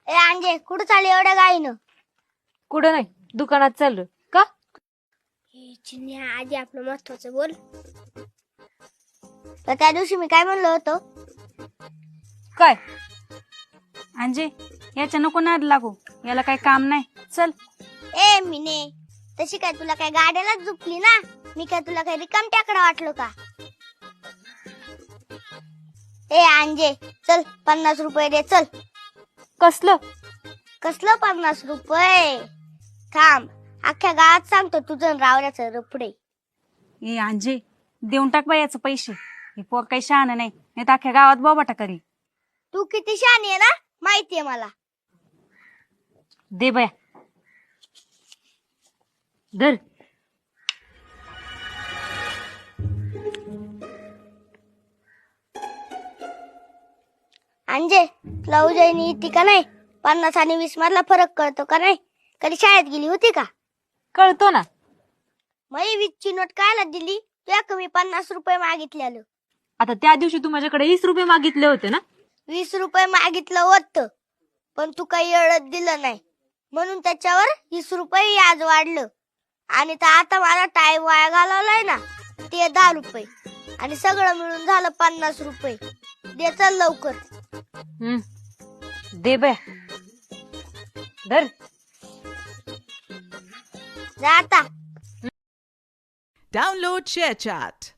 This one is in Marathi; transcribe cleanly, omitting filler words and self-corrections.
ए अंजे कुठं चालली एवढ्या गाईनं? कुठं नाही, दुकानात चाललो. का? चिन्या आधी आपलं महत्वाचं बोल. तर त्या दिवशी मी काय म्हणलो होतो? काय? अंजे याच्या नको नाद लागू, याला काही काम नाही. चल. ए मिने, तशी काय तुला काय गाड्यालाच झुपली ना? मी काय तुला काही रिकाम टाकडा वाटलो का? ए अंजे चल 50 रुपये दे. चल. कसलं? कसलं 50 रुपये? थांब, अख्ख्या गावात सांगतो तुझं रावऱ्याचं रपडे. ए अंजे देऊन टाक बाई याचे पैसे. हे पोर काही शहाणं नाही, नाही तर अख्ख्या गावात बोबाटा करी. तू किती शहाणी आहे ना माहितीये मला. दे बया. धर. अंजे तुला उजळणी येते का नाही? 50 आणि 20 मधला फरक कळतो का नाही? कधी शाळेत गेली होती का? कळतो ना. मग 20 ची नोट कायला दिली? तुया कमी 50 रुपये मागितलेलं. आता त्या दिवशी तू माझ्याकडे 20 रुपये मागितले होते ना. 20 रुपये मागितलं होतं, पण तू काही एवढं दिलं नाही म्हणून त्याच्यावर 20 रुपये व्याज वाढलं. आणि आता मला टाइम वाया घालवलाय ना, ते 10 रुपये आणि सगळं मिळून झालं 50 रुपये. दे चल लवकर. दे बया. धर. जा आता. Download ShareChat.